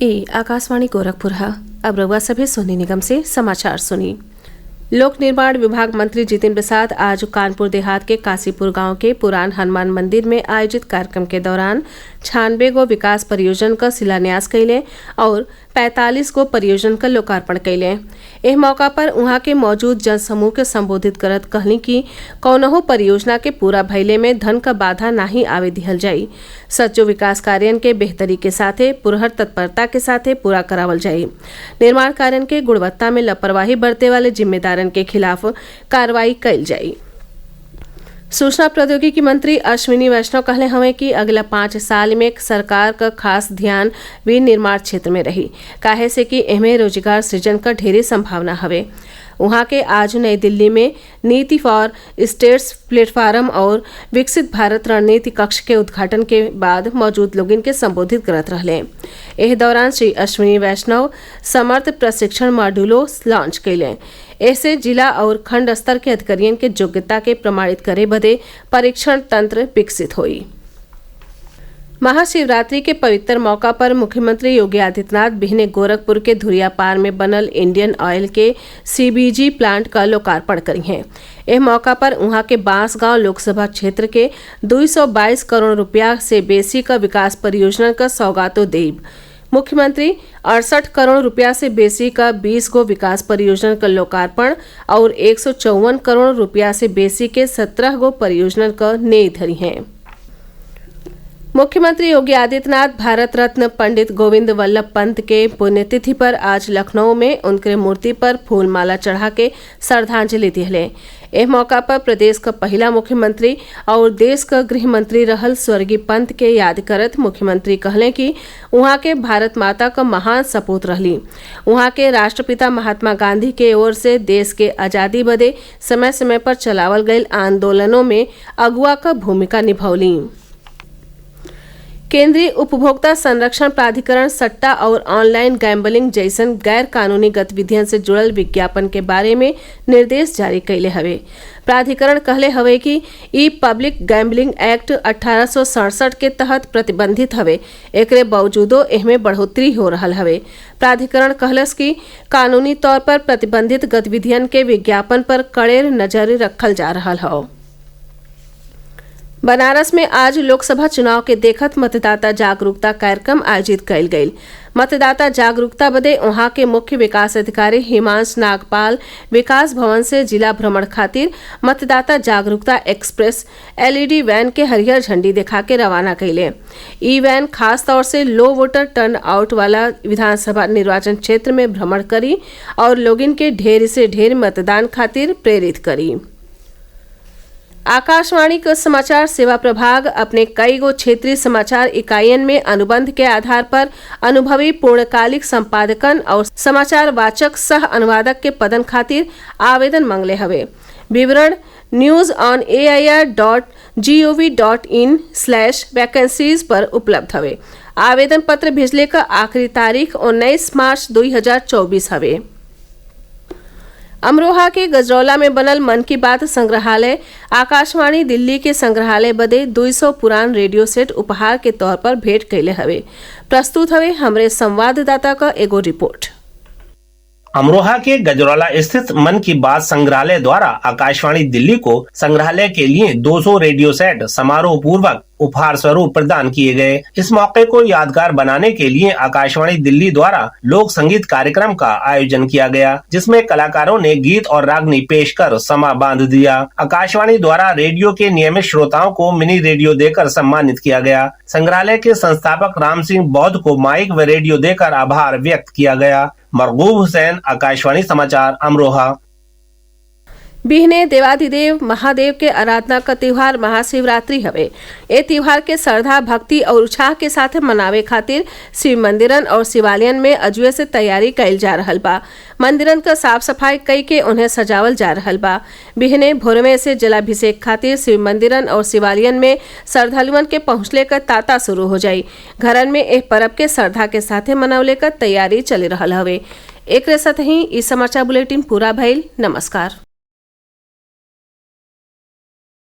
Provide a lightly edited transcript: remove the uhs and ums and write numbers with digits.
ये आकाशवाणी गोरखपुर है। अब रउआ सभे सोनी निगम से समाचार सुनी। लोक निर्माण विभाग मंत्री जितिन प्रसाद आज कानपुर देहात के काशीपुर गांव के पुरान हनुमान मंदिर में आयोजित कार्यक्रम के दौरान 96 गो विकास परियोजन का शिलान्यास कैले और 45 गो परियोजन का लोकार्पण कैले। एह मौका पर उहाँ के मौजूद जनसमूह के संबोधित करत कहली कि कौनहो परियोजना के पूरा भइले में धन का बाधा नाही आवे दिहल जाई। सच्चो विकास कार्यन के बेहतरी के साथे पुरहर तत्परता के साथे पूरा करावल जाई। निर्माण कार्यन के गुणवत्ता में लापरवाही बरते वाले जिम्मेदारन के खिलाफ कार्रवाई कैल जाई। सूचना प्रौद्योगिकी मंत्री अश्विनी वैष्णव कहले हवे कि अगला 5 साल में सरकार का खास ध्यान विनिर्माण क्षेत्र में रही, काहे से कि एहमे रोजगार सृजन का ढेरे संभावना हवे। उहाँ के आज नई दिल्ली में नीति फॉर स्टेट्स प्लेटफार्म और विकसित भारत रणनीति कक्ष के उद्घाटन के बाद मौजूद लोगन के संबोधित करत रहले। एह दौरान श्री अश्विनी वैष्णव समर्थ प्रशिक्षण मॉड्यूलो लॉन्च कैले। ऐसे जिला और खंड स्तर के अधिकारियों के योग्यता के प्रमाणित करे बदे परीक्षण तंत्र विकसित हुई। महाशिवरात्रि के पवित्र मौका पर मुख्यमंत्री योगी आदित्यनाथ बिहने गोरखपुर के धुरियापार में बनल इंडियन ऑयल के सीबीजी प्लांट का लोकार्पण करी हैं। एह मौका पर उहाँ के बांसगांव लोकसभा क्षेत्र के 222 करोड़ रुपया से बेसी का विकास परियोजना का सौगातो देब। मुख्यमंत्री 68 करोड़ रुपया से बेसी का 20 गो विकास परियोजना का लोकार्पण और 154 करोड़ रुपया से बेसी के 17 गो परियोजना का नींव धरी हैं। मुख्यमंत्री योगी आदित्यनाथ भारत रत्न पंडित गोविंद वल्लभ पंत के पुण्यतिथि पर आज लखनऊ में उनके मूर्ति पर फूल माला चढ़ा के श्रद्धांजलि दिले। एह मौका पर प्रदेश का पहला मुख्यमंत्री और देश का गृह मंत्री रहल स्वर्गीय पंत के याद करत मुख्यमंत्री कहले कि उहाँ के भारत माता का महान सपूत रहली। उहाँ के राष्ट्रपिता महात्मा गांधी के ओर से देश के आज़ादी बदे समय समय पर चलावल गये आंदोलनों में अगुआ का भूमिका निभौली। केंद्रीय उपभोक्ता संरक्षण प्राधिकरण सट्टा और ऑनलाइन गैम्बलिंग जैसन गैर कानूनी गतिविधियन से जुड़ल विज्ञापन के बारे में निर्देश जारी कैले हवे। प्राधिकरण कहले हवे कि ई पब्लिक गैम्बलिंग एक्ट 1867 के तहत प्रतिबंधित हवे, एकरे बावजूदो एहमे बढ़ोतरी हो रहल हवे। प्राधिकरण कहलस कि कानूनी तौर पर प्रतिबंधित गतिविधियन के विज्ञापन पर कड़े नजर रखल जा रहल हौ। बनारस में आज लोकसभा चुनाव के देखत मतदाता जागरूकता कार्यक्रम आयोजित कैल गयी। मतदाता जागरूकता बदे वहां के मुख्य विकास अधिकारी हिमांश नागपाल विकास भवन से जिला भ्रमण खातिर मतदाता जागरूकता एक्सप्रेस LED वैन के हरियर झंडी दिखा के रवाना कैले। ई वैन खास तौर से लो वोटर टर्न आउट वाला विधानसभा निर्वाचन क्षेत्र में भ्रमण करी और लोगन के ढेर से ढेर मतदान खातिर प्रेरित करी। आकाशवाणी का समाचार सेवा प्रभाग अपने कई गो क्षेत्रीय समाचार इकाइयन में अनुबंध के आधार पर अनुभवी पूर्णकालिक संपादकन और समाचार वाचक सह अनुवादक के पदन खातिर आवेदन मांगले हवे। विवरण news.air.gov.in/vacancies पर उपलब्ध हवे। आवेदन पत्र भेजले का आखिरी तारीख 19 मार्च 2024 हवे। अमरोहा के गजरौला में बनल मन की बात संग्रहालय आकाशवाणी दिल्ली के संग्रहालय बदे 200 पुरान रेडियो सेट उपहार के तौर पर भेंट कैले हवे। प्रस्तुत हवे हमरे संवाददाता का एगो रिपोर्ट। अमरोहा के गजरौला स्थित मन की बात संग्रहालय द्वारा आकाशवाणी दिल्ली को संग्रहालय के लिए 200 रेडियो सेट समारोह पूर्वक उपहार स्वरूप प्रदान किए गए। इस मौके को यादगार बनाने के लिए आकाशवाणी दिल्ली द्वारा लोक संगीत कार्यक्रम का आयोजन किया गया, जिसमें कलाकारों ने गीत और रागनी पेश कर समा बांध दिया। आकाशवाणी द्वारा रेडियो के नियमित श्रोताओं को मिनी रेडियो देकर सम्मानित किया गया। संग्रहालय के संस्थापक राम सिंह बौद्ध को माइक व रेडियो देकर आभार व्यक्त किया गया। मरगूब हुसैन, आकाशवाणी समाचार, अमरोहा। बिहने देवाधिदेव महादेव के आराधना का त्योहार महाशिवरात्रि हवे। ए त्योहार के श्रद्धा भक्ति और उत्साह के साथ मनावे खातिर शिव मंदिरन और शिवालयन में अजुए से तैयारी कैल जा रहल बा। मंदिरन का साफ सफाई कई के उन्हें सजावल जा रहल बा। बिहने भोरमे से जलाभिषेक खातिर शिव मंदिरन और शिवालयन में श्रद्धालुअन के पहुँचले का तांता शुरू हो जाई। घरन में एह पर्व के श्रद्धा के साथे मनावले का तैयारी चल रहल हवे। एक साथ ही इस समाचार बुलेटिन पूरा भइल। नमस्कार।